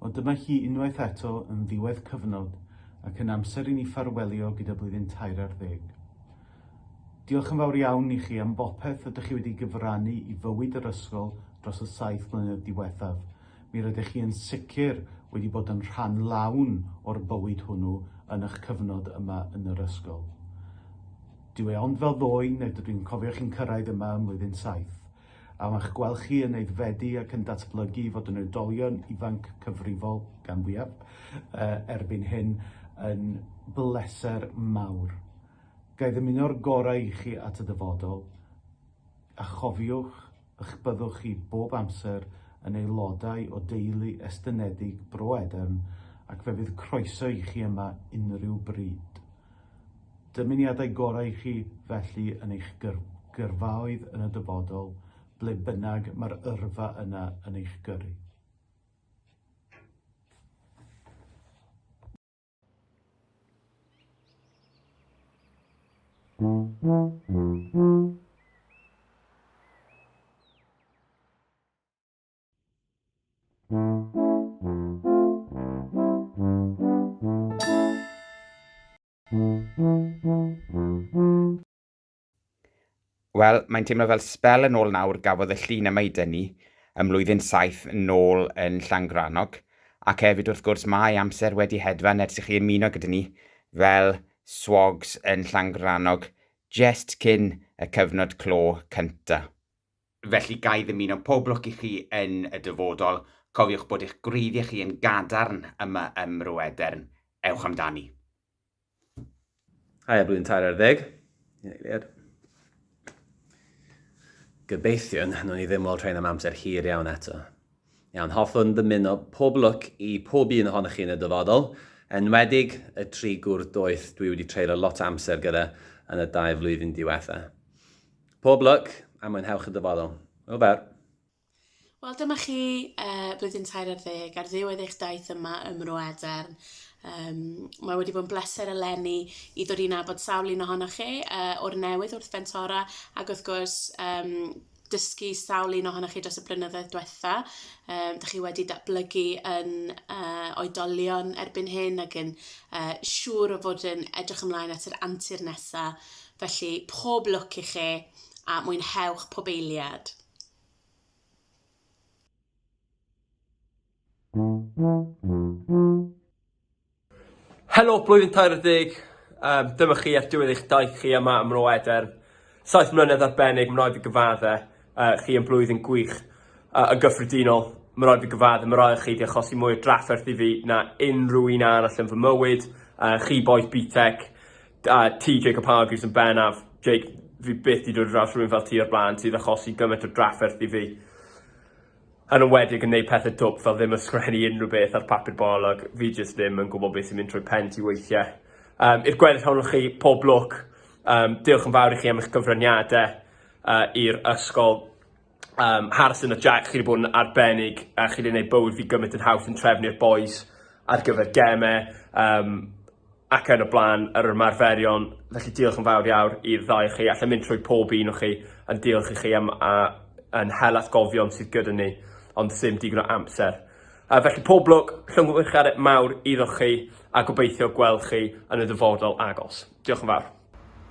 ond dyma hi unwaith eto yn ddiwedd cyfnod ac yn amser i ni ffarwelio gyda blwyddyn 13. Diolch yn fawr iawn i chi am bopeth ydych chi wedi gyfrannu i fywyd yr ysgol dros y 7 mlynedd diwethaf. Mi rydych chi yn sicr wedi bod yn rhan lawn o'r bywyd hwnnw yn eich cyfnod yma yn yr ysgol. Dyw e ond fel ddoe, nid ydw i'n cofio chi'n cyrraedd yma ym mlwyddyn 7, a ma'ch gweld chi yn aeddfedu ac yn datblygu fod yn oedolion ifanc cyfrifol gan fwyaf erbyn hyn yn bleser mawr. Gai ddymuno'r gorau i chi at y dyfodol, a chofiwch eich byddwch chi bob amser yn aelodau o deulu estynedig Bro Edern ac fe fydd croeso i chi yma unrhyw bryd. Dymuniadau gorau i chi felly yn eich gyrfaoedd yn y dyfodol, ble bynnag mae'r yrfa yna yn eich gyrru. Wel, mae'n teimlo fel sbel yn ôl nawr gafodd y llun yma i dynnu ym mlwyddyn 7 yn ôl yn Llangrannog, ac hefyd wrth gwrs mae amser wedi hedfan ers i chi ymuno gyda ni fel swogs yn Llangrannog just cyn y cyfnod clo cynta. Felly gai ddymuno pob lwc i chi yn y dyfodol, cofiwch bod eich gwreiddiau chi yn gadarn yma ym Mro Edern. Ewch amdani. Hai, blwyddyn 13. Gobeithio, nhw'n ni ddim weld rhain am amser hir iawn eto. Iawn, hoffwn dymuno pob lwc i pob un ohonych chi yn y dyfodol, enwedig y 3 gwr doeth dwi wedi treulio lot amser gyda yn y 2 flwyddyn diwethaf. Pob lwc a mwynhewch y dyfodol. O fer. Wel, dyma chi blwyddyn 13 ar ddiwedd eich daith yma ym Mro Edern. Mae wedi bod yn bleser eleni i ddod i nabod sawl un ohonoch chi o'r newydd wrth Fentora, ac wrth gwrs dysgu sawl un ohonoch chi dros y blynyddoedd diwetha. Dych chi wedi datblygu yn oedolion erbyn hyn ac yn siŵr o fod yn edrych ymlaen at yr antur nesaf. Felly pob lwc i chi a mwynhewch pob eiliad. Helo, blwyddyn 13. Dyma chi ar diwedd eich daith chi yma ym Mro Edern. 7 mlynedd arbennig, mae'n rhaid fi gyfaddau. Chi yn blwyddyn gwych yn gyffredinol. Mae'n rhaid fi gyfaddau, mae'n rhaid chi wedi achosi mwy o drafferth i fi na unrhyw un arall yn fy mywyd. Chi boes BTEC, ti Jacob Hargreaves yn bennaf. Jake, fi byth i dod dros rhywun fel ti o'r blaen sydd achosi gymaint o drafferth i fi. Yn ymwedig yn gwneud pethau dwp fel ddim ysgrifennu unrhyw beth ar papur bolog. Fi jyst ddim yn gwybod beth sy'n mynd trwy pen ti weithiau. I'r gweddill ohonoch chi, pob lwc. Diolch yn fawr i chi am eich gyfraniadau i'r ysgol. Harrison a Jack, chi wedi bod yn arbennig a chi wedi gwneud bywyd fi gymaint yn haws yn trefnu'r boys ar gyfer gemau ac yn y blaen ar ymarferion. Felly diolch yn fawr iawn i'r ddau chi. Allai mynd trwy pob un o chi yn diolch i chi am yn hel atgofion sydd gyda ni, ond ddim digon o amser. Felly pob lwc, llongyfarchiadau mawr iddoch chi a gobeithio gweld chi yn y dyfodol agos. Diolch yn fawr.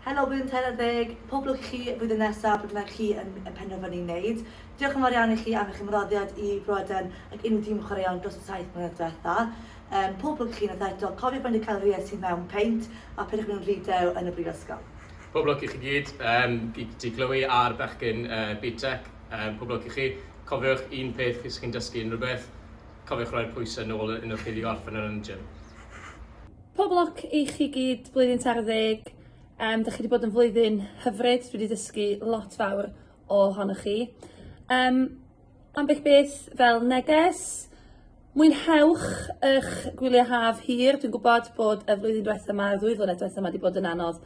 Helo, blwyddyn 13. Pob lwc i chi flwyddyn nesaf byddai chi yn penderfynu wneud. Diolch yn fawr iawn i chi am eich ymroddiad i Bro Edern ac unrhyw dîm chwaraeon dros y 7 mlynedd diwetha. Pob lwc i chi yn y eto, cofiwch bod wedi cael rhywbeth sy'n mewn peint a peidiwch mynd rhydew yn y brifysgol. Pob lwc i chi gyd, ti Chloe a'r bechgyn BTEC. Pob lwc i chi. Cofiwch un peth chi chi'n dysgu unrhyw beth. Cofiwch roi'r pwysau nôl unwch chi wedi gorffen yn y gym. Pob lwc i chi gyd blwyddyn 13. Dych chi wedi bod yn flwyddyn hyfryd, dwi wedi dysgu lot fawr ohonoch chi. Ambell beth fel neges, mwynhewch eich gwyliau haf hir. Dwi'n gwybod bod y flwyddyn diwethaf yma, 2 flynedd diwethaf yma wedi bod yn anodd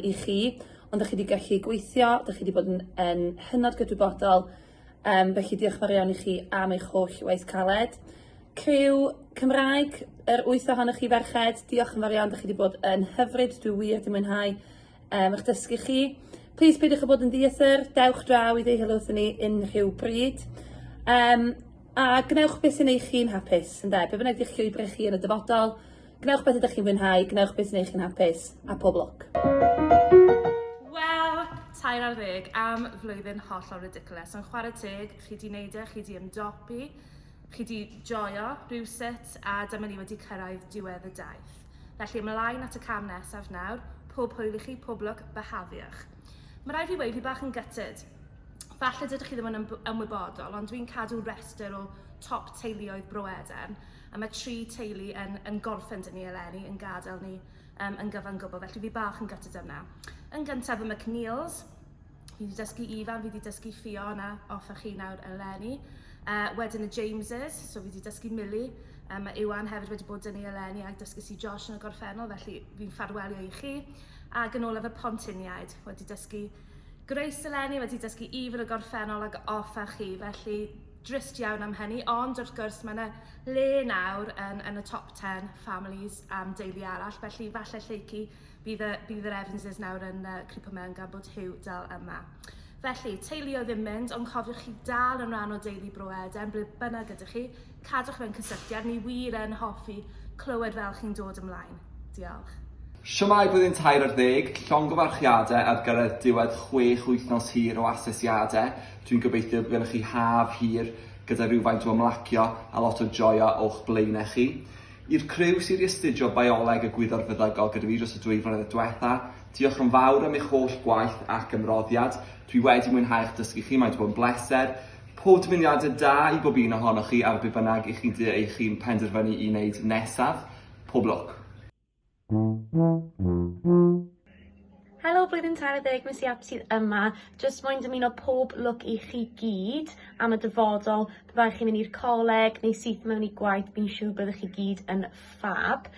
i chi, ond ydych chi wedi gallu gweithio, ydych chi wedi bod yn hynod gydwybodol, felly diolch fawr iawn i chi am eich holl waith caled. Criw Cymraeg, yr 8 ohonoch chi ferched, diolch yn fawr iawn, ydych chi wedi bod yn hyfryd, dwi wir wedi mwynhau eich dysgu chi. Plis peidiwch o bod yn dieithr, dewch draw i ddeu helo wrthyn ni unrhyw bryd. A gnewch beth sy'n eich chi'n hapus, ynde? Be bynnag ydych chi'n brechu yn y dyfodol, gnewch beth ydych chi'n fwynhau, gnewch beth sy'n eich chi'n hapus, a pob lwc. Wel, 3 am flwyddyn hollol ridiculous. Yn chwarae teg, chi di wneud e, chi di ymdopi, chi di joio rhywsut, a dyma ni wedi cyrraedd diwedd y daith. Felly ymlaen at y cam nesaf nawr, pob hwyl i chi, pob lwc, behafiwch. Mae rhaid fi weid fi bach yn gutted. Falle dydych chi ddim yn ymwybodol, ond dwi'n cadw restr o top teuluoedd Bro Eden, a mae 3 teulu yn gorffen dyn ni eleni, yn gadael ni yn gyfan gwbl, felly fi bach yn gutted yna. Yn gyntaf y McNeils, fi wedi dysgu Ifan, fi wedi dysgu Fiona, offa chi nawr eleni. Wedyn y Jameses, so fi wedi dysgu Millie. Mae Iwan hefyd wedi bod dyn ni eleni ac dysgu si Josh yn y gorffennol, felly fi'n ffarwelio i chi. Ac yn olaf y Pontiniaid, wedi dysgu Grace eleni, wedi dysgu Ifan y gorffennol ac offa chi, felly drist iawn am hynny, ond wrth gwrs mae yna le nawr yn y top 10 families am deulu arall, felly falle lleici bydd yr Evanses nawr yn cripo mewn gan bod Hugh dal yma. Felly, teulu o ddim mynd, ond cofiwch chi dal yn rhan o deulu Bro Eden, ble bynnag ydych chi, cadwch mewn cysylltiad, ni wir yn hoffi clywed fel chi'n dod ymlaen. Diolch. Siwmai blwyddyn 10, llongyfarchiadau ar gyfer diwedd 6 wythnos hir o asesiadau. Dwi'n gobeithio bod gennych chi haf hir gyda rhywfaint o ymlacio a lot o joio o'ch blaenau chi. I'r criw sydd wedi astudio bioleg y gwyddor feddygol gyda fi dros y 2 flynedd diwetha, diolch yn fawr am eich holl gwaith ac ymroddiad. Dwi wedi mwynhau eich dysgu chi, mae'n bod yn bleser. Pob dymuniadau da i bob un ohonoch chi ar be bynnag eich chi'n penderfynu i wneud nesaf. Pob lwc. Helo blwyddyn 10, Missy App sydd yma. Jyst moyn dymuno pob lwc i chi gyd am y dyfodol. Pe bai chi'n mynd i'r coleg neu syth mewn i gwaith, fi'n siŵr byddwch chi gyd yn ffab.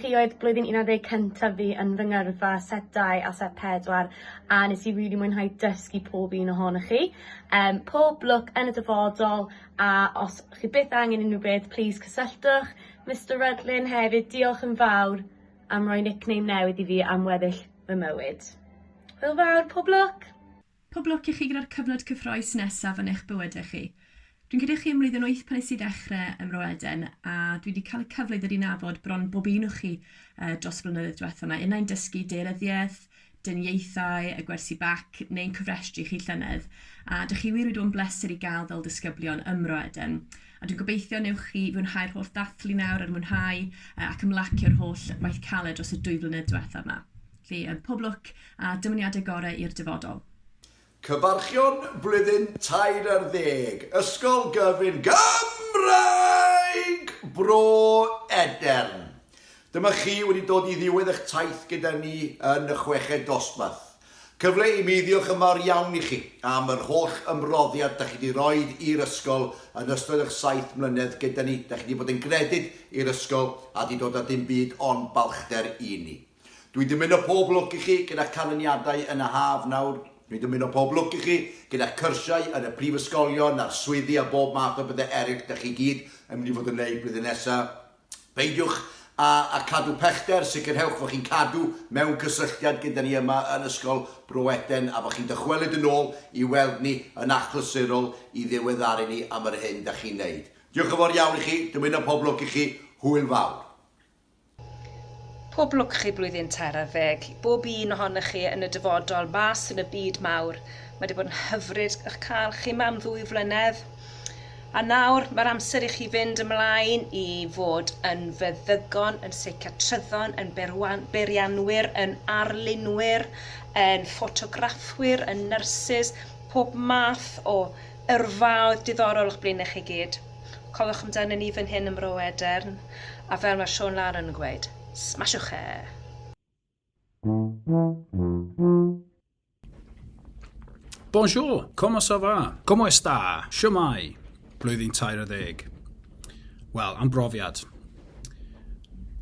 Chi oedd blwyddyn 11 cyntaf fi yn fy ngyrfa set 2 a set 4 a nes i rili mwynhau dysgu pob un ohonoch chi. Pob lwc yn y dyfodol a os chi byth angen unrhyw beth, please cysylltwch. Mr Rudlin hefyd, diolch yn fawr am roi nickname newydd i fi am weddill fy mywyd. Hwyl fawr, pob lwc! Pob lwc i chi gyda'r cyfnod cyffroes nesaf yn eich bywydau chi. Dwi'n credu chi ymlwyddyn 8 pan nes i dechrau ym Mro Eden a dwi wedi cael y cyfle i ddod i nabod bron bob un o chi dros blynyddoedd diwethaf yma. Unau'n dysgu deiryddiaeth, dyniaethau, y gwersi bac neu'n cyfrestru chi llynedd. A dych chi wir wedi bod yn bleser i gael fel disgyblion ym Mro Eden. A dwi'n gobeithio newch chi fwynhau'r holl dathlu nawr ar mwynhau ac ymlacio'r holl waith caled dros y 2 flynedd diwethaf yma. Felly, pob lwc a dymuniadau gorau i'r dyfodol. Cyfarchion blwyddyn 10, Ysgol Gyfun Gymraeg Bro Eden. Dyma chi wedi dod i ddiwedd eich taith gyda ni yn y 6 dosbarth. Cyfle i mi ddiolch yn fawr iawn i chi am yr holl ymroddiad da chi wedi rhoi i'r ysgol yn ystod eich 7 mlynedd gyda ni. Da chi wedi bod yn gredyd i'r ysgol a wedi dod â dim byd ond balchder i ni. Dwi wedi mynd o pob lwc i chi gyda'ch canlyniadau yn y haf nawr. Dwi wedi mynd o pob lwc i chi gyda'r cyrsiau yn y prifysgolion a'r swyddi a bob math o bethau eraill da chi gyd yn mynd i fod yn neud blwyddyn nesaf. Beidiwch a cadw pellter, sicrhewch fod chi'n cadw mewn cysylltiad gyda ni yma yn ysgol Bro Eden a fod chi'n dychwelyd yn ôl i weld ni yn achlysurol i ddiweddaru ni am yr hyn da chi'n neud. Diolch yn fawr iawn i chi, dymuno pob lwc i chi, hwyl fawr. Pob lwc chi blwyddyn 10, bob un ohonoch chi yn y dyfodol mas yn y byd mawr. Mae wedi bod yn hyfryd eich cael chi yma am 2 flynedd. A nawr mae'r amser i chi fynd ymlaen i fod yn feddygon, yn seicatryddon, yn beirianwyr, yn arlunwyr, yn ffotograffwyr, yn nyrsys, pob math o yrfaoedd diddorol o'ch blaen chi gyd. Cofiwch amdano ni fan hyn ym Mro Eden, a fel mae Siôn Lar yn gweud, smasiwch e! Bonjour, comment ça va? Como está? Siwmai? Blwyddyn 10. Wel, am brofiad.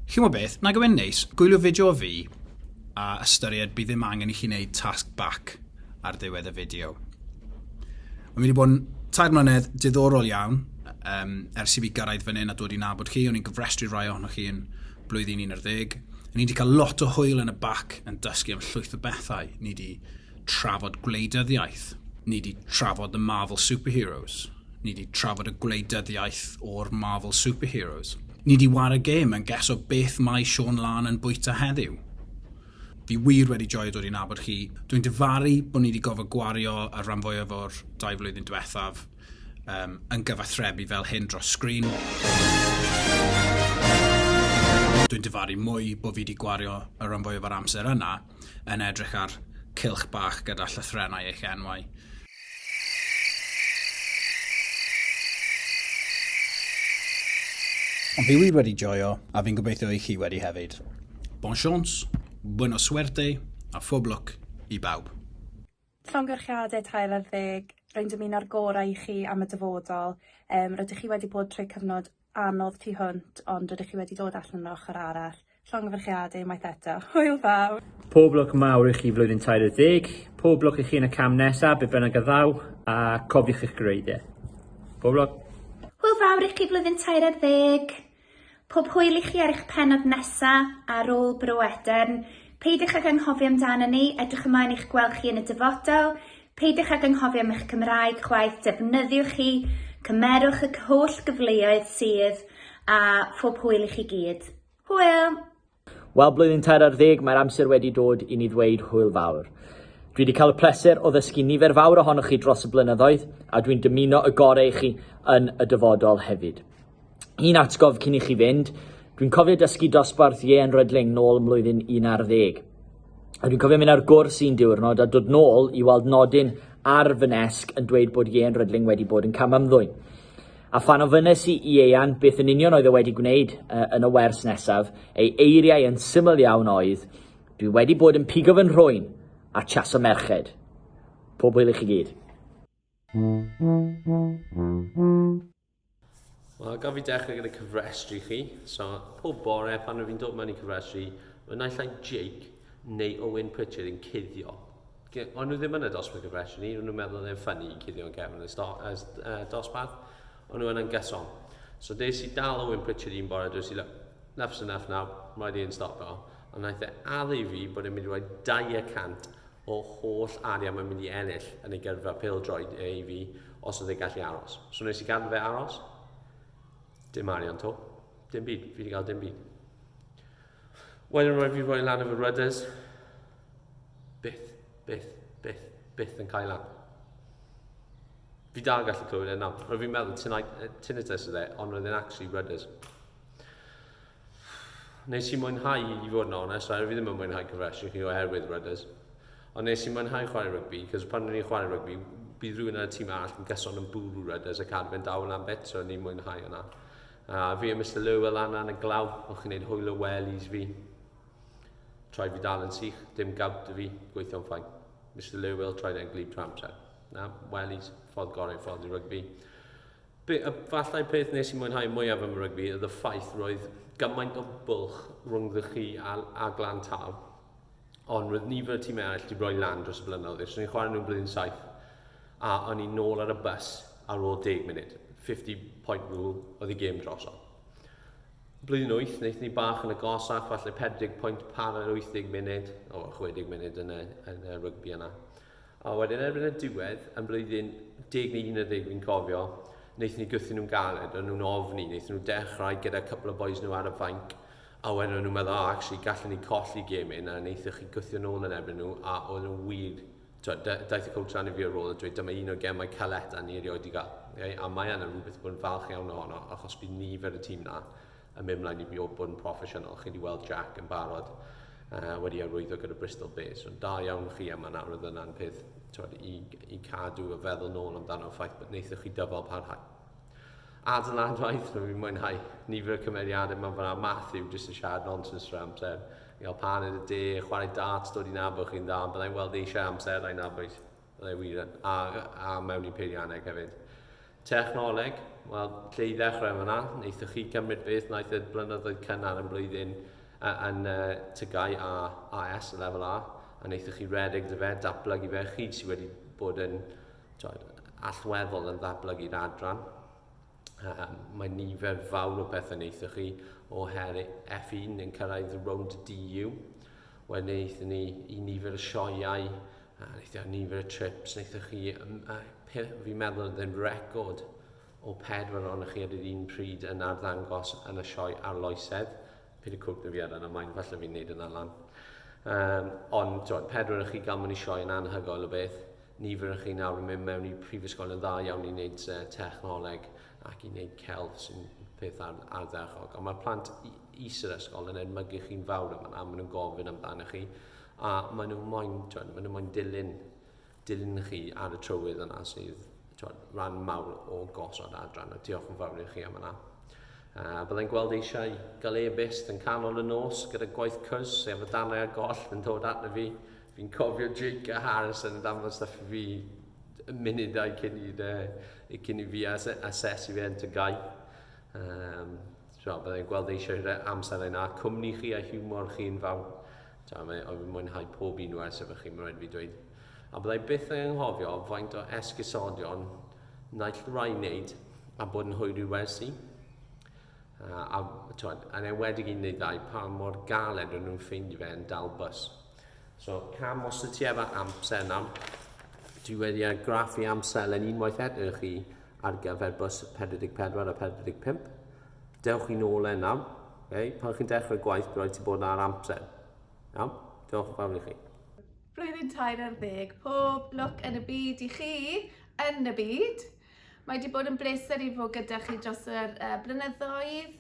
Chi'n gwybod beth, na gywyn neis, gwylio fideo o fi a ystyried bydd ddim angen i chi wneud task back ar ddiwedd y fideo. Mae'n mynd i bod yn 3 mlynedd diddorol iawn, ers i fi gyrraedd fan hyn a dod i nabod chi, o'n i'n gyfrestru rai ohonoch chi yn blwyddyn 11. Ni wedi cael lot o hwyl yn y bac yn dysgu am llwyth o bethau. Ni wedi trafod gwleidyddiaeth. Ni wedi trafod the Marvel superheroes. Ni wedi trafod y gwleidyddiaeth o'r Marvel Superheroes. Ni wedi wario gêm yn geso beth mae Sean Lan yn bwyta heddiw. Fi wir wedi joio dod i nabod chi. Dwi'n difaru bod ni wedi gofod gwario y rhan fwyaf o'r 2 flwyddyn diwethaf yn gyfathrebu fel hyn dros sgrin. Dwi'n difaru mwy bod fi wedi gwario y rhan fwyaf o'r amser yna yn edrych ar cylch bach gyda llythrennau eich enwau. Ond fi wir wedi joio, a fi'n gobeithio i chi wedi hefyd. Bon chance, buena suerte, a phob lwc i bawb. Llongyfarchiadau Tyler Ddeg, rwy'n dymuno'r gorau i chi am y dyfodol. Rydych chi wedi bod trwy cyfnod anodd tu hwnt, ond rydych chi wedi dod allan o'r ochr arall. Llongyfarchiadau maith eto. Hwyl fawr. Pob lwc mawr i chi flwyddyn 2010. Pob lwc i chi yn y cam nesaf, bydd bynnag y ddaw, a cofiwch eich greiddiau. Pob lwc. Hwyl fawr i chi flwyddyn 2010. Pob hwyl i chi ar eich pennod nesaf ar ôl Bro-Edern. Peidiwch ag anghofio amdano ni, edrych ymlaen i'ch gweld chi yn y dyfodol. Peidiwch ag anghofio am eich Cymraeg chwaith, defnyddiwch chi, cymerwch y holl gyfleoedd sydd, a phob hwyl i chi gyd. Hwyl! Wel, blwyddyn 2010, mae'r amser wedi dod i ni ddweud hwyl fawr. Dwi wedi cael y pleser o ddysgu nifer fawr ohonoch chi dros y blynyddoedd, a dwi'n dymuno y gorau i chi yn y dyfodol hefyd. Un atgof cyn i chi fynd, dwi'n cofio dysgu dosbarth Ie'n Rydling nôl ym mlwyddyn 2011. A dwi'n cofio mynd ar gwrs un diwrnod a dod nôl i weld nodyn ar fy nesg yn dweud bod Ie'n Rydling wedi bod yn cam ymddwyn. A phan ofynes i Ie'n beth yn union oedd e wedi gwneud yn y wers nesaf, ei eiriau yn syml iawn oedd, dwi wedi bod yn pigo fy nhrwyn a chaso merched. Pob hwyl i chi gyd. Wel, gaf fi dechrau gyda cyfrestru chi. So, pob bore pan fi'n dod mewn i cyfrestru, mae naill ai Jake neu Owen Pritchard yn cuddio. Ond nhw ddim yn y dosbarth cyfrestru ni, nhw'n meddwl yn ffynnu i cuddio yn Kevin dosbarth, ond nhw yn gyson. So, des i dal Owen Pritchard un bore, des i enough's enough now, rhaid i'n stopio. Ond naeth e addu fi bod e'n mynd i roi 200 o holl arian mae'n mynd i ennill yn ei gyrfa pêl-droed i fi os oedd ei gallu aros. So, nes i gadw fe aros. Dim arian to. Dim byd. Fi wedi cael dim byd. Wedyn roi fi roi lan efo rudders. Byth yn cael lan. Fi dal gallu clywed e nawr. Roi fi'n meddwl tinnitus oedd e, ond roedd e'n actually rudders. Nes i mwynhau i fod yn onest, fi ddim yn mwynhau cyfrestru chi oherwydd rudders. Ond nes i mwynhau chwarae rygbi, cos pan ni'n chwarae rygbi, bydd rhywun yn y tîm arall yn gyson yn bwrw rudders a cadw fe'n dawel am bit, so ni'n mwynhau yna. Fi a Mr Lewell yn y glaw, o'ch chi'n neud hwyl o wellies fi. Trai fi dal yn sych, dim gawt y fi, gweithio'n ffain. Mr Lewell tried e'n glib trwy amser. Na, wellies, ffordd gorau, ffordd i rygbi. Falle peth nes i mwynhau mwyaf am y rygbi oedd y ffaith roedd gymaint o bwlch rhwngddo chi a Glan Taf. Ond roedd nifer y tîm eraill wedi rhoi lan dros y blynyddoedd, so ni'n chwarae nhw'n blwyddyn 7. A o'n i'n nôl ar y bus ar ôl 10 munud. 50-point rule oedd i gêm droso. Blwyddyn 8, wnaethon ni bach yn agosach, falle 40 pwynt par ar 80 munud, o 60 munud yn y rygbi yna. A wedyn erbyn y diwedd, yn blwyddyn 10 neu 11 fi'n cofio, wnaethon ni gythyn nhw'n galed, o'n nhw'n ofni, wnaethon nhw dechrau gyda couple o boys nhw ar y fainc, a wedyn nhw'n meddwl, actually, gallwn ni colli gêm un, a wnaethon chi gythio nôl yn erbyn nhw, a oedd nhw'n wir. Daeth y coach ran i fi ar ôl a dweud, dyma un o gemau caleta ni erioed i gael. A mae yna rhywbeth bod yn falch iawn ohono, achos bydd nifer y tîm na yn mynd mlaen i fi o bod yn proffesiynol. Chi wedi weld Jack yn barod wedi arwyddo gyda Bristol Bears. So, da iawn chi yma nawr oedd yna'n peth i cadw y feddwl nôl amdano'r ffaith bod wnaethoch chi dyfal parhau. Adeiladwaith, fi'n mwynhau nifer y cymeriadau yma fyna. Matthew, jyst yn siarad nonsens trwy amser. I gael paned y de, chwarae darts, dod i nabod chi'n dda, byddai'n weld eisiau amser a'i nabod. Byddai'n wir, a mewn i peirianneg hefyd. Technoleg, wel, lle i ddechrau yma, wnaethoch chi cymryd beth wnaeth y blynyddoedd cynnar yn blwyddyn yn tygau a AS, y lefel A, a wnaethoch chi redeg dy fe, datblygu fe, chi sydd wedi bod yn allweddol yn ddatblygu'r adran. Mae nifer fawr o bethau wnaethoch chi o her F1 yn cyrraedd rownd DU. Wedyn wnaethon ni i nifer y sioiau, wnaethon nifer y trips, wnaethoch chi, fi'n meddwl oedd yn record o 4 ohonoch chi ar yr un pryd yn arddangos yn y sioe arloesedd. Pyd y cwrt na fi ar yna, mae'n falle fi'n neud yna lan. Ond 4 ohonoch chi gael mewn i sioe yn anhygoel o beth. Nifer ohonoch chi nawr yn mynd mewn i prifysgol yn dda iawn i wneud technoleg ac i wneud celf sy'n peth ardderchog. Ond mae'r plant is yr ysgol yn edmygu chi'n fawr yma a maen nhw'n gofyn amdano chi. A maen nhw'n moyn dilyn chi ar y trywydd yna sydd rhan mawr o gosod adran. A diolch yn fawr i chi am yna. Byddai'n gweld eisiau gael e-byst yn canol y nos gyda gwaith cwrs sef y danau a goll yn dod atna fi. Fi'n cofio Jake a Harrison yn danfod stuff i fi y munudau cyn i fi asesu fi Enter-Gau. Byddai'n gweld eisiau amser yna. Cwmni chi a hiwmor chi'n fawr. Fi'n mwynhau pob un wers efo chi, mae'n rhaid fi dweud. A byddai byth yn anghofio faint o esgusodion naill rai wneud a bod yn hwyr i'w wersi. Yn enwedig i'n neud ddau pa mor galed o'n nhw'n ffeindio fe yn dal bus. So, cam os y ti efo amser nawr, dwi wedi graffu amser yn unwaith eto chi ar gyfer bus 44 a 45. Dewch i nôl e nawr. Pan chi'n dechrau gwaith, bydd rhaid ti bod ar amser. Diolch yn fawr i chi. Blwyddyn 40, pob lwc yn y byd i chi yn y byd. Mae wedi bod yn bleser i fod gyda chi dros yr blynyddoedd.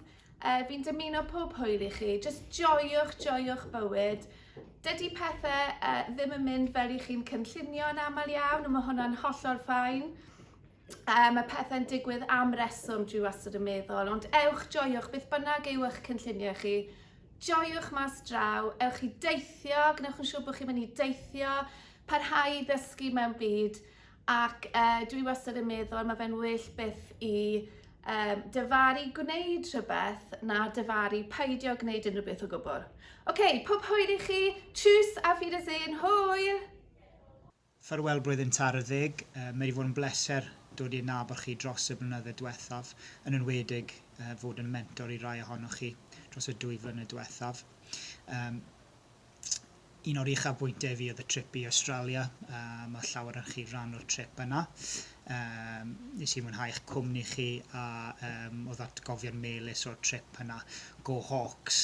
Fi'n dymuno pob hwyl i chi. Just joiwch bywyd. Dydy pethau ddim yn mynd fel i chi'n cynllunio yn aml iawn, ond mae hwnna'n hollol ffain. Mae pethau'n digwydd am reswm dwi wastad yn meddwl, ond joiwch, beth bynnag yw eich cynllunio chi. Joiwch mas draw, ewch i deithio, gnewch yn siŵr bod chi'n mynd i deithio, parhau i ddysgu mewn byd, ac dwi wastad yn meddwl mae fe'n well byth i dyfaru gwneud rhywbeth na dyfaru peidio gwneud unrhyw beth o gwbl. Pob hwyl i chi, tschüss a Wiedersehen, hwyl! Ffarwel blwyddyn 40, mae wedi fod yn bleser dod i'n nabod chi dros y blynyddoedd diwethaf, yn enwedig fod yn mentor i rai ohonoch chi dros y 2 flynedd diwethaf. Un o'r uchafbwyntau fi oedd y trip i Australia. Mae llawer yn chi rhan o'r trip yna. Nes i mwynhau eich cwmni chi a oedd atgofion melys o'r trip yna. Go Hawks.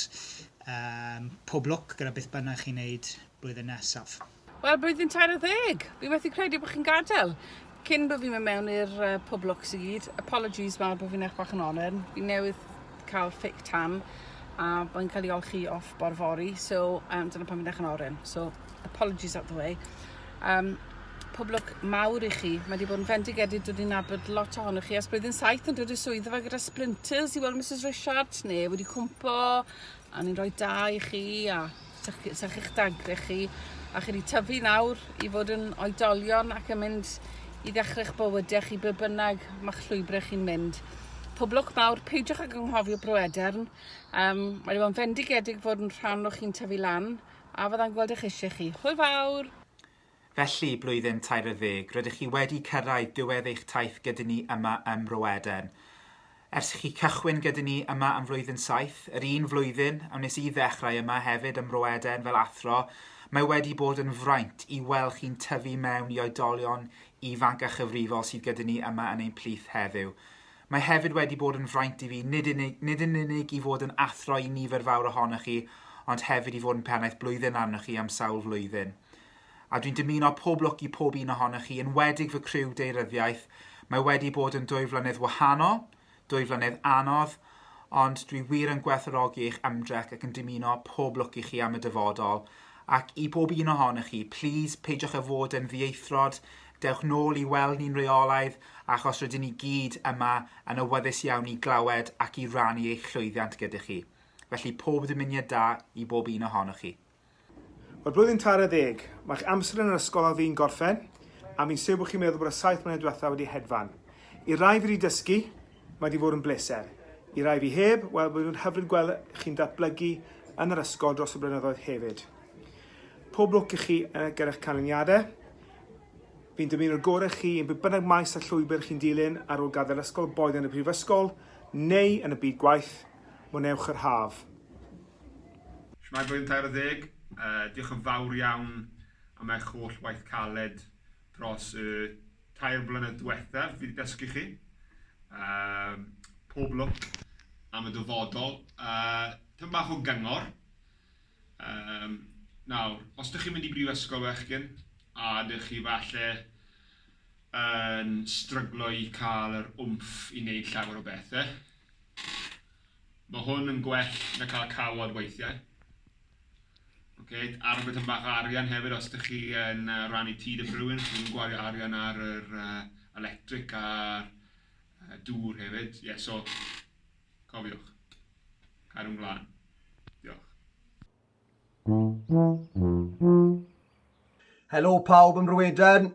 Pob lwc gyda beth bynnag chi'n neud blwyddyn nesaf. Wel, blwyddyn 40. Fi methu credu bod chi'n gadael. Cyn bod fi'n mynd mewn i'r pob lwc sy'n gyd, apologies mawr bod fi'n eich bach yn onen. Fi'n newydd cael ffic tan a bo'n cael ei olchi off bor fori, so dyna pan fi'n eich yn oren. So, apologies out the way. Pob lwc mawr i chi. Mae wedi bod yn fendigedig dod i nabod lot ohonoch chi. As blwyddyn 7 yn dod i swyddfa gyda splinters i weld Mrs Richards, neu wedi cwmpo, a ni'n rhoi da i chi, a sa'ch eich dagre chi. A chi wedi tyfu nawr i fod yn oedolion ac yn mynd i ddechrau'ch bywydau chi be bynnag ma'ch llwybrau chi'n mynd. Pob lwc mawr, peidiwch ag anghofio Bro-Edern. Mae wedi bod yn fendigedig fod yn rhan o chi'n tyfu lan, a fyddai'n gweld eich eisiau chi. Hwyl fawr! Felly, blwyddyn 40, rydych chi wedi cyrraedd diwedd eich taith gyda ni yma ym Bro-Edern. Ers chi cychwyn gyda ni yma am flwyddyn 7, yr un flwyddyn, a wnes i ddechrau yma hefyd ym Bro-Edern fel athro, mae wedi bod yn fraint i weld chi'n tyfu mewn i oedolion ifanc a chyfrifol sydd gyda ni yma yn ein plith heddiw. Mae hefyd wedi bod yn fraint i fi, nid yn unig i fod yn athro i nifer fawr ohonoch chi, ond hefyd i fod yn pennaeth blwyddyn arnoch chi am sawl flwyddyn. A dwi'n dymuno pob lwc i pob un ohonoch chi, yn wedig fy criw deiryddiaeth. Mae wedi bod yn 2 flynedd wahanol, 2 flynedd anodd, ond dwi wir yn gwerthfawrogi eich ymdrech ac yn dymuno pob lwc i chi am y dyfodol. Ac i pob un ohonoch chi, please peidiwch â fod yn ddieithrod, dewch nôl i weld ni'n reolaidd, achos rydyn ni gyd yma yn awyddus iawn i glywed ac i rannu eich llwyddiant gyda chi. Felly pob dymuniad da i bob un ohonoch chi. Wel, blwyddyn 40, mae'ch amser yn yr ysgol a fi'n gorffen, a mi'n siŵr bod chi'n meddwl bod y 7 mlynedd diwethaf wedi hedfan. I rai fi wedi dysgu, mae wedi fod yn bleser. I rai fi heb, wel, byddwn hyfryd gweld chi'n datblygu yn yr ysgol dros y blynyddoedd hefyd. Pob lwc i chi gyda'ch canlyniadau. Fi'n dymuno'r gorau chi yn bynnag maes a llwybr chi'n dilyn ar ôl gadael ysgol boed yn y prifysgol neu yn y byd gwaith. Mwnewch yr haf. Shmai blwyddyn 40, diolch yn fawr iawn am eich holl waith caled dros y 3 blynedd diwethaf fi wedi dysgu chi. Pob lwc am y dyfodol. Tym bach o gyngor. Nawr, os ydych chi'n mynd i brifysgol bechgyn, a ydych chi falle yn stryglo i cael yr wmff i wneud llawer o bethau, mae hwn yn gwell na cael cawod weithiau. A rhywbeth yn bach arian hefyd, os ydych chi yn rannu tŷ dy rhywun, chi'n gwario arian ar yr electric a'r dŵr hefyd. So, cofiwch. Cadw'n glân. Diolch. Helo pawb ym Mrwyden.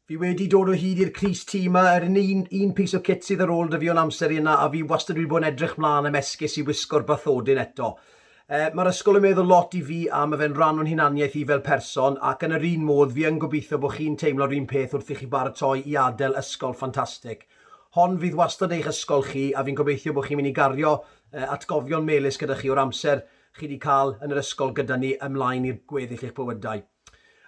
Fi wedi dod o hyd i'r Crys tîm yma. Yr un piece o kit sydd ar ôl dy fi o'n amser i yna, a fi wastad wedi bod yn edrych mlaen am esgus i wisgo'r bathodyn eto. Mae'r ysgol yn meddwl lot i fi a mae fe'n rhan o'n hunaniaeth i fel person, ac yn yr un modd fi yn gobeithio bod chi'n teimlo'r un peth wrth i chi baratoi i adael ysgol ffantastig. Hon fydd wastad eich ysgol chi, a fi'n gobeithio bod chi'n mynd i gario atgofion melys gyda chi o'r amser chi wedi cael yn yr ysgol gyda ni ymlaen i'r gweddill eich bywydau.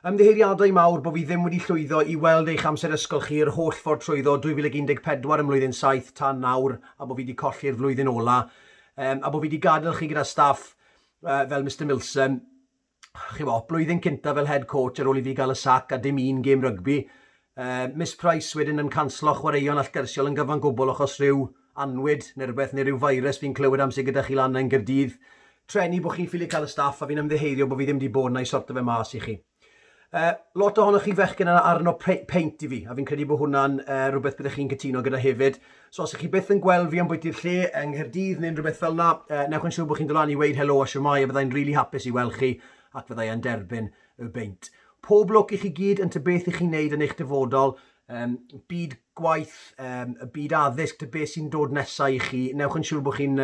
Ymddiheiriadau mawr bod fi ddim wedi llwyddo i weld eich amser ysgol chi yr holl ffordd trwyddo 2014 ym mlwyddyn 7 tan nawr, a bod fi wedi colli'r flwyddyn ola, a bod fi wedi gadael chi gyda staff fel Mr Milsom. Blwyddyn cynta fel head coach ar ôl i fi gael y sac a dim un gêm rygbi. Miss Price wedyn yn canslo chwaraeon allgyrsiol yn gyfan gwbl achos rhyw anwyd neu rhyw virus fi'n clywed am sy'n gyda chi lan yn Gaerdydd. Treni bod chi'n ffili cael y staff a fi'n ymddiheirio bod fi ddim wedi bod yna i sorto fe mas i chi. Lot ohonoch chi fechgyn yna arno peint i fi, a fi'n credu bod hwnna'n rhywbeth byddech chi'n cytuno gyda hefyd. So os ych chi byth yn gweld fi am bwyty'r lle yng Nghaerdydd neu'n rhywbeth fel yna, newch yn siŵr bod chi'n dod lan i weid helo a siwmai, a byddai'n rili hapus i weld chi ac fyddai yn derbyn y beint. Pob lwc i chi gyd yn beth i chi'n neud yn eich dyfodol, byd gwaith, byd addysg, beth sy'n dod nesaf i chi. Newch yn siŵr bod chi'n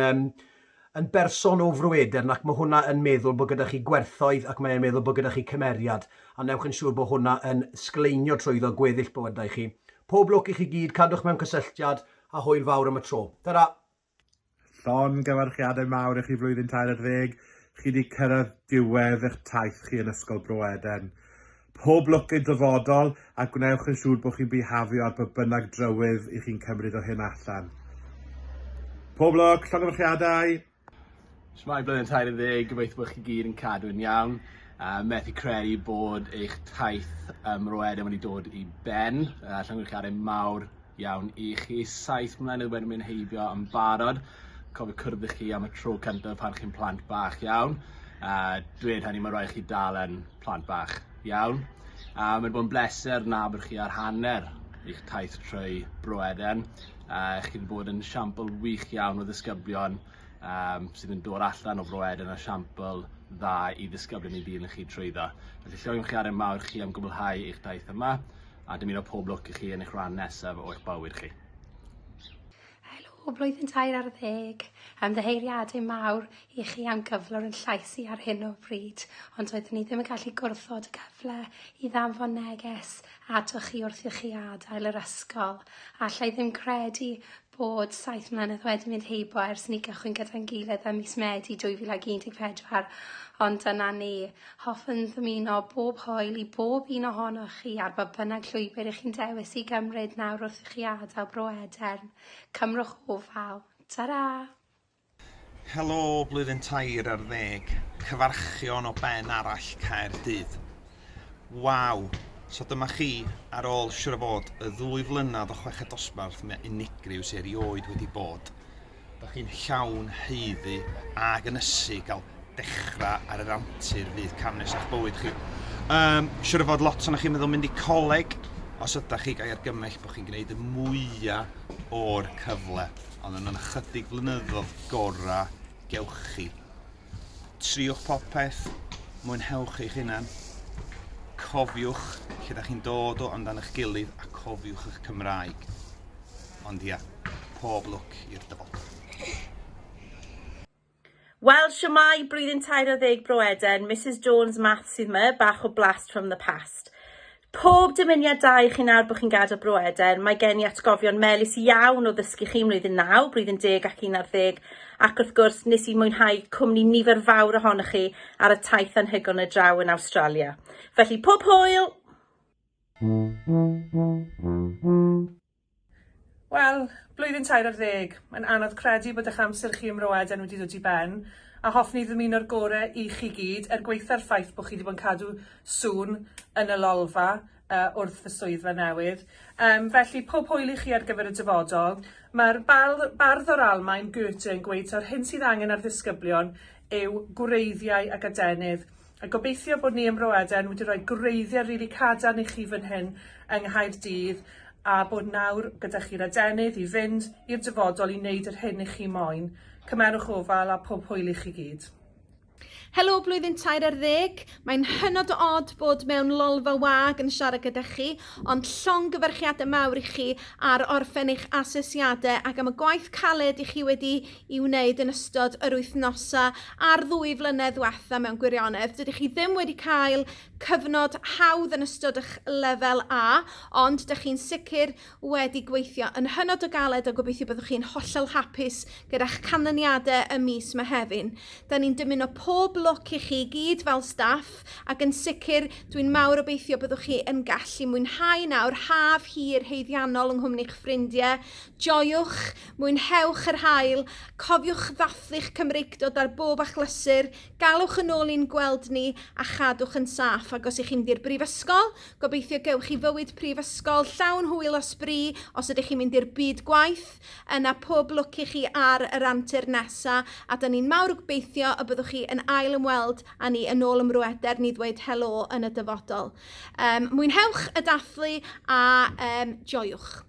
yn berson o frwydr, ac mae hwnna yn meddwl bod gyda chi gwerthoedd ac mae'n meddwl bod gyda chi cymeriad, a newch yn siŵr bod hwnna yn sgleinio trwyddo gweddill bywydau chi. Pob lwc i chi gyd, cadwch mewn cysylltiad a hwyl fawr am y tro. Tara! Llon gyfarchiadau mawr i chi flwyddyn 13. Chi wedi cyrraedd diwedd eich taith chi yn Ysgol Bro Eden. Pob lwc ein dyfodol, a gwnewch yn siŵr bod chi'n bihafio ar bynnag drywydd i chi'n cymryd o hyn allan. Pob lwc, llon gyfarchiadau! Shmai blwyddyn 13, gobeithio bod chi gyd yn cadw'n iawn. Methu credu bod eich taith Bro Eden wedi dod i ben. Llongyfarchiadau mawr iawn i chi. 7 mlynedd wedi mynd heibio yn barod. Cofio cwrdd chi am y tro cyntaf pan chi'n plant bach iawn. Dweud hynny, mae rhaid chi dal yn plant bach iawn. Mae'n bod yn bleser nabod chi ar hanner eich taith trwy Bro Eden. Chi wedi bod yn siampl wych iawn o ddisgyblion sydd yn dod allan o Bro Eden a siampl dda i ddisgyblion i dilyn chi trwyddo. Felly llongyfarchiadau mawr chi am gwblhau eich daith yma, a dymuno pob lwc i chi yn eich rhan nesaf o eich bywyd chi. O blwyddyn 13, ymddiheiriadau mawr i chi am gyflwr yn llais i ar hyn o bryd, ond oeddwn ni ddim yn gallu gwrthod y cyfle i ddanfon neges atoch chi wrth i chi adael yr ysgol. Allai ddim credu bod 7 mlynedd wedi mynd heibo ers ni gychwyn gyda'n gilydd ym mis Medi 2014, ond yna ni. Hoffwn ddymuno bob hwyl i bob un ohonoch chi ar ba bynnag llwybr i chi'n dewis i gymryd nawr wrth i chi adael Bro Eden. Cymrwch ofal. Tara! Helo, blwyddyn 13, cyfarchion o ben arall Caerdydd. Waw, so dyma chi ar ôl siwr o fod y 2 flynedd o chweched dosbarth mae unigryw sy'n erioed wedi bod. Da chi'n llawn heiddi ag ynysu gael dechrau ar yr antur fydd camnes eich bywyd chi. Siwr o fod lot o'na chi'n meddwl mynd i coleg, os ydych chi gael argymell bod chi'n gwneud y mwyaf o'r cyfle, ond yn ychydig flynyddoedd gorau gewch chi. Triwch popeth, mwynhewch eich hunan, cofiwch lle da chi'n dod o amdan eich gilydd a cofiwch eich Cymraeg. Ond ia, pob lwc i'r dyfodol. Wel, siwmai blwyddyn 13 Bro Eden, Mrs Jones Maths sydd yma, bach o blast from the past. Pob dymuniad da i chi nawr bod chi'n gadael Bro Eden, mae gen i atgofion melys iawn o ddysgu chi mlwyddyn 9, blwyddyn 10 ac 11, ac wrth gwrs nes i mwynhau cwmni nifer fawr ohonoch chi ar y taith anhygoel y draw yn Awstralia. Felly pob hwyl! Wel, blwyddyn 40, mae'n anodd credu bod eich amser chi ymroeden wedi dod i ben, a hoffwn i ddymuno'r gorau i chi gyd gweithio'r ffaith bod chi wedi bod yn cadw sŵn yn y lolfa wrth y swyddfa newydd. Felly, pob hwyl i chi ar gyfer y dyfodol. Mae'r bardd o'r Almaen Goethe yn gweud ta'r hyn sydd angen ar ddisgyblion yw gwreiddiau ac adenydd. A gobeithio bod ni ym Mroeden wedi rhoi gwreiddiau rili cadarn i chi fan hyn yng Nghaerdydd, a bod nawr gyda chi'r adenydd i fynd i'r dyfodol i wneud yr hyn i chi moyn. Cymerwch ofal a pob hwyl i chi gyd. Helo blwyddyn 40, mae'n hynod o od bod mewn lolfa wag yn siarad gyda chi, ond llongyfarchiadau mawr i chi ar orffen eich asesiadau ac am y gwaith caled i chi wedi i wneud yn ystod yr wythnosau a'r 2 flynedd diwetha mewn gwirionedd. Dydych chi ddim wedi cael cyfnod hawdd yn ystod eich lefel A, ond dych chi'n sicr wedi gweithio yn hynod o galed a gobeithio byddwch chi'n hollol hapus gyda'ch canlyniadau y mis Mehefin. Da ni'n dymuno pob lwc i chi gyd fel staff ac yn sicr dwi'n mawr obeithio byddwch chi yn gallu mwynhau nawr haf hir heiddiannol yng nghwmni eich ffrindiau. Joiwch, mwynhewch yr haul, cofiwch ddathlu'ch Cymreicdod ar bob achlysur, galwch yn ôl i'n gweld ni a chadwch yn saff. Ac os ych chi'n mynd i'r brifysgol, gobeithio gewch chi fywyd prifysgol llawn hwyl o sbri os ydych chi'n mynd i'r byd gwaith, yna pob lwc i chi ar yr antur nesaf, a da ni'n mawr gobeithio y byddwch chi yn ail ymweld a ni yn ôl ym Mroeder ni ddweud helo yn y dyfodol. Mwynhewch y dathlu a joiwch.